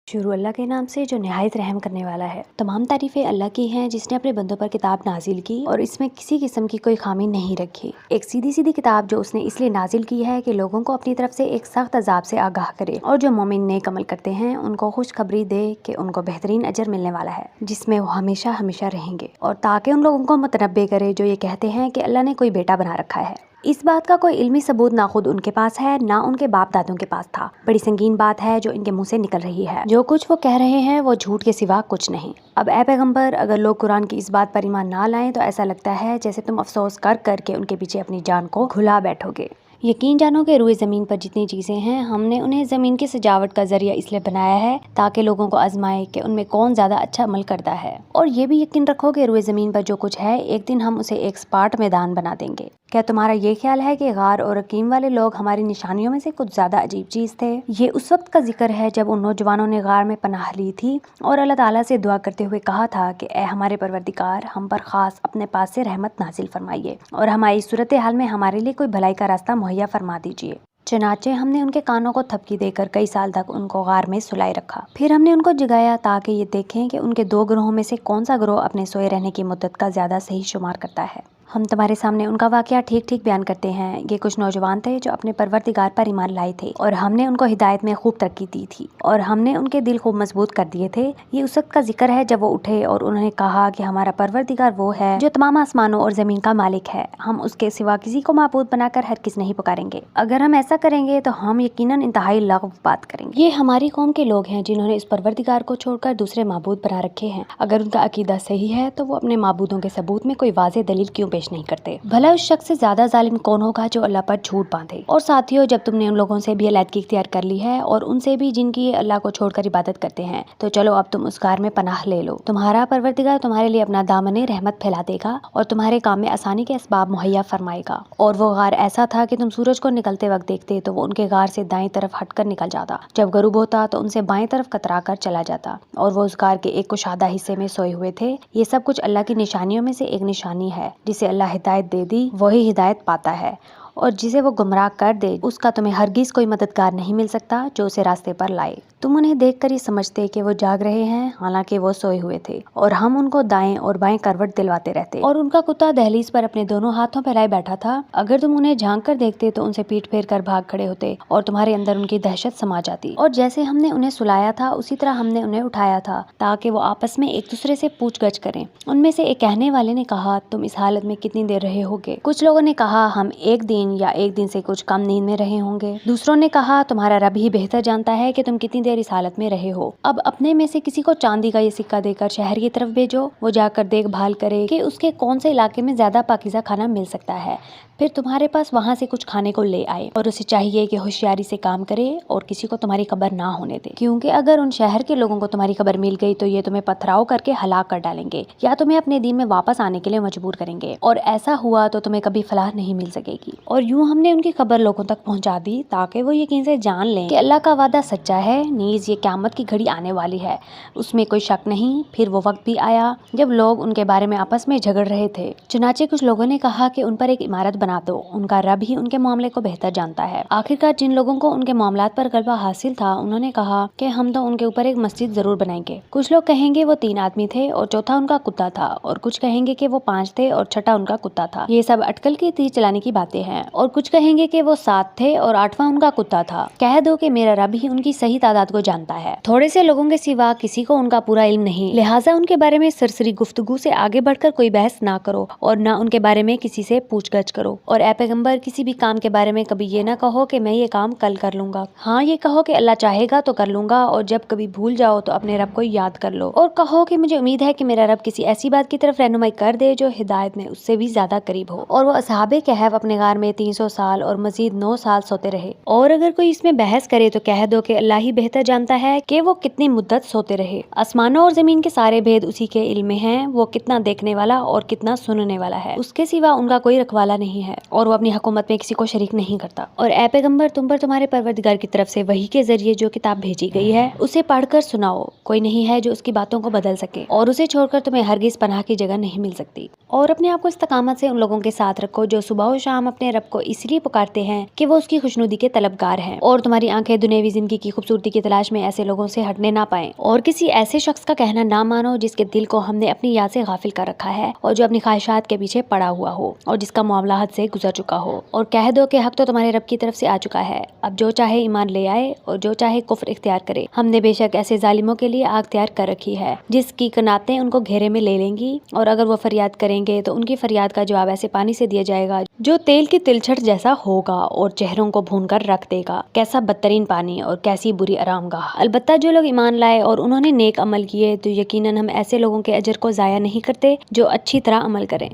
शुरू अल्लाह के नाम से जो निहायत रहम करने वाला है। तमाम तारीफ़ें अल्लाह की हैं जिसने अपने बंदों पर किताब नाजिल की और इसमें किसी किस्म की कोई खामी नहीं रखी। एक सीधी सीधी किताब जो उसने इसलिए नाजिल की है कि लोगों को अपनी तरफ से एक सख्त अजाब से आगाह करे और जो मोमिन नेक अमल करते हैं उनको खुशखबरी दे कि उनको बेहतरीन अजर मिलने वाला है जिसमें वो हमेशा हमेशा रहेंगे, और ताकि उन लोगों को मुतनब्बे करे जो ये कहते हैं कि अल्लाह ने कोई बेटा बना रखा है। इस बात का कोई इल्मी सबूत ना खुद उनके पास है ना उनके बाप दादों के पास था। बड़ी संगीन बात है जो इनके मुंह से निकल रही है। जो कुछ वो कह रहे हैं वो झूठ के सिवा कुछ नहीं। अब ए पैगंबर, अगर लोग कुरान की इस बात पर ईमान ना लाएं तो ऐसा लगता है जैसे तुम अफसोस कर कर के उनके पीछे अपनी जान को घुला बैठोगे। यकीन जानो कि रूए ज़मीन पर जितनी चीज़ें हैं हमने उन्हें ज़मीन की सजावट का जरिया इसलिए बनाया है ताकि लोगों को आजमाए कि उनमें कौन ज़्यादा अच्छा अमल करता है। और ये भी यकीन रखो कि रूए ज़मीन पर जो कुछ है एक दिन हम उसे एक सपाट मैदान बना देंगे। क्या तुम्हारा ये ख्याल है कि गार और रकीम वाले लोग हमारी निशानियों में से कुछ ज़्यादा अजीब चीज़ थे? ये उस वक्त का जिक्र है जब उन नौजवानों ने गार में पनाह ली थी और अल्लाह ताला से दुआ करते हुए कहा था कि ए हमारे परवरदिगार, हम पर ख़ास अपने पास से रहमत नाजिल फरमाइए और हमारी सूरत हाल में हमारे लिए कोई भलाई का रास्ता मुहैया फरमा दीजिए। चनाचे हमने उनके कानों को थपकी देकर कई साल तक उनको गार में सुलाए रखा। फिर हमने उनको जगाया ताकि ये देखें कि उनके दो ग्रोहों में से कौन सा ग्रोह अपने सोए रहने की मुद्दत का ज़्यादा सही शुमार करता है। हम तुम्हारे सामने उनका वाकया ठीक ठीक बयान करते हैं। ये कुछ नौजवान थे जो अपने परवरदिगार पर ईमान लाए थे और हमने उनको हिदायत में खूब तरक्की दी थी और हमने उनके दिल खूब मजबूत कर दिए थे। ये उस वक्त का जिक्र है जब वो उठे और उन्होंने कहा कि हमारा परवरदिगार वो है जो तमाम आसमानों और ज़मीन का मालिक है। हम उसके सिवा किसी को माबूद बनाकर हरगिज़ नहीं पुकारेंगे। अगर हम ऐसा करेंगे तो हम यकीनन इंतहाई लग़्व बात करेंगे। ये हमारी कौम के लोग हैं जिन्होंने इस परवरदिगार को छोड़कर दूसरे माबूद बना रखे हैं। अगर उनका अकीदा सही है तो वो अपने माबूदों के सबूत में कोई वाज़ेह दलील क्यों पेश नहीं करते? भला उस शख्स से ज्यादा जालिम कौन होगा जो अल्लाह पर झूठ बांधे। और साथियों, जब तुमने उन लोगों से भी अलैदगी इख्तियार कर ली है और उनसे भी जिनकी अल्लाह को छोड़कर इबादत करते हैं, तो चलो अब तुम उस गार में पनाह ले लो। तुम्हारा परवरदिगार तुम्हारे लिए अपना दामने रहमत फैला देगा और तुम्हारे काम में आसानी के असबाब मुहैया फरमाएगा। और वो गार ऐसा था कि तुम सूरज को निकलते वक्त देखते तो वो उनके गार से दाएं तरफ हटकर निकल जाता, जब गरूब होता तो उनसे बाएं तरफ कतरा कर चला जाता और वो उस गार के एक कुशादा हिस्से में सोए हुए थे। ये सब कुछ अल्लाह की निशानियों में से एक निशानी है। जिसे अल्लाह हिदायत दे दी वही हिदायत पाता है, और जिसे वो गुमराह कर दे उसका तुम्हें हरगिज़ कोई मददगार नहीं मिल सकता जो उसे रास्ते पर लाए। तुम उन्हें देखकर ही समझते कि वो जाग रहे हैं, हालांकि वो सोए हुए थे, और हम उनको दाएं और बाएं करवट दिलवाते रहते और उनका कुत्ता दहलीज पर अपने दोनों हाथों फैलाए बैठा था। अगर तुम उन्हें झांक कर देखते तो उनसे पीठ फेर कर भाग खड़े होते और तुम्हारे अंदर उनकी दहशत समा जाती। और जैसे हमने उन्हें सुलाया था उसी तरह हमने उन्हें उठाया था ताकि वो आपस में एक दूसरे से पूछगछ करें। उनमें से एक कहने वाले ने कहा, तुम इस हालत में कितनी देर रहे होगे? कुछ लोगों ने कहा, हम एक दिन या एक दिन से कुछ कम नींद में रहे होंगे। दूसरों ने कहा, तुम्हारा रब ही बेहतर जानता है कि तुम कितनी देर इस हालत में रहे हो। अब अपने में से किसी को चांदी का ये सिक्का देकर शहर की तरफ भेजो, वो जाकर देखभाल करे कि उसके कौन से इलाके में ज्यादा पाकीज़ा खाना मिल सकता है। फिर तुम्हारे पास वहाँ से कुछ खाने को ले आए और उसे चाहिए कि होशियारी से काम करे और किसी को तुम्हारी खबर ना होने दे, क्योंकि अगर उन शहर के लोगों को तुम्हारी खबर मिल गई तो ये तुम्हें पथराव करके हलाक कर डालेंगे या तुम्हें अपने दीन में वापस आने के लिए मजबूर करेंगे, और ऐसा हुआ तो तुम्हें कभी फलाह नहीं मिल सकेगी। और यूं हमने उनकी खबर लोगों तक पहुंचा दी ताकि वो यकीन से जान लें कि अल्लाह का वादा सच्चा है, नीज ये क़यामत की घड़ी आने वाली है, उसमें कोई शक नहीं। फिर वो वक्त भी आया जब लोग उनके बारे में आपस में झगड़ रहे थे। चुनाचे कुछ लोगों ने कहा कि उन पर एक इमारत बना दो, उनका रब ही उनके मामले को बेहतर जानता है। आखिरकार जिन लोगों को उनके मामलात पर गलबा हासिल था उन्होंने कहा कि हम तो उनके ऊपर एक मस्जिद जरूर बनाएंगे। कुछ लोग कहेंगे वो 3 आदमी थे और चौथा उनका कुत्ता था, और कुछ कहेंगे कि वो 5 थे और छठा उनका कुत्ता था। ये सब अटकल की तीर चलाने की बातें हैं। और कुछ कहेंगे कि वो 7 थे और 8वां उनका कुत्ता था। कह दो कि मेरा रब ही उनकी सही तादाद को जानता है। थोड़े से लोगों के सिवा किसी को उनका पूरा इल्म नहीं, लिहाजा उनके बारे में सरसरी गुफ्तगू से आगे बढ़कर कोई बहस ना करो और ना उनके बारे में किसी से पूछगछ करो। और ए पैगंबर, किसी भी काम के बारे में कभी ये ना कहो कि मैं ये काम कल कर लूंगा। हाँ, ये कहो कि अल्लाह चाहेगा तो कर लूंगा, और जब कभी भूल जाओ तो अपने रब को याद कर लो और कहो कि मुझे उम्मीद है कि मेरा रब किसी ऐसी बात की तरफ रहनुमाई कर दे जो हिदायत में उससे भी ज्यादा करीब हो। और वो असहाबे कहफ अपने गार में 300 साल और मजीद 9 साल सोते रहे। और अगर कोई इसमें बहस करे तो कह दो कि अल्लाह ही बेहतर जानता है कि वो कितनी मुद्दत सोते रहे। आसमानों और जमीन के सारे भेद उसी के इल्म में हैं। वो कितना देखने वाला और कितना सुनने वाला है, उसके सिवा उनका कोई रखवाला नहीं है, और वो अपनी हुकूमत में किसी को शरीक नहीं करता। और ए पैगंबर, तुम पर तुम्हारे परवरदिगार की तरफ से वही के जरिए जो किताब भेजी गई है उसे पढ़कर सुनाओ। कोई नहीं है जो उसकी बातों को बदल सके, और उसे छोड़कर तुम्हें हरगिज पनाह की जगह नहीं मिल सकती। और अपने आप को इस्तकामत से उन लोगों के साथ रखो जो सुबह और शाम अपने रब को इसलिए पुकारते हैं कि वो उसकी खुशनुदी के तलबगार हैं, और तुम्हारी आंखें दुनियावी जिंदगी की खूबसूरती की तलाश में ऐसे लोगों से हटने ना पाएं और किसी ऐसे शख्स का कहना ना मानो जिसके दिल को हमने अपनी याद से गाफिल कर रखा है और जो अपनी ख्वाहिशात के पीछे पड़ा हुआ हो और जिसका मामला हद से गुजर चुका हो। और कह दो कि हक तो तुम्हारे रब की तरफ से आ चुका है, अब जो चाहे ईमान ले आए और जो चाहे कुफ्र इख्तियार करे। हमने बेशक ऐसे जालिमों के लिए आग तैयार कर रखी है जिसकी कनातें उनको घेरे में ले लेंगी और अगर वो फरियाद करेंगे तो उनकी फरियाद का जवाब ऐसे पानी से दिया जाएगा जो तेल की तिलछट जैसा होगा और चेहरों को भून कर रख देगा। कैसा बदतरीन पानी और कैसी बुरी आरामगाह। अलबत्ता जो लोग ईमान लाए और उन्होंने नेक अमल किए तो यकीनन हम ऐसे लोगों के अजर को जाया नहीं करते जो अच्छी तरह अमल करें।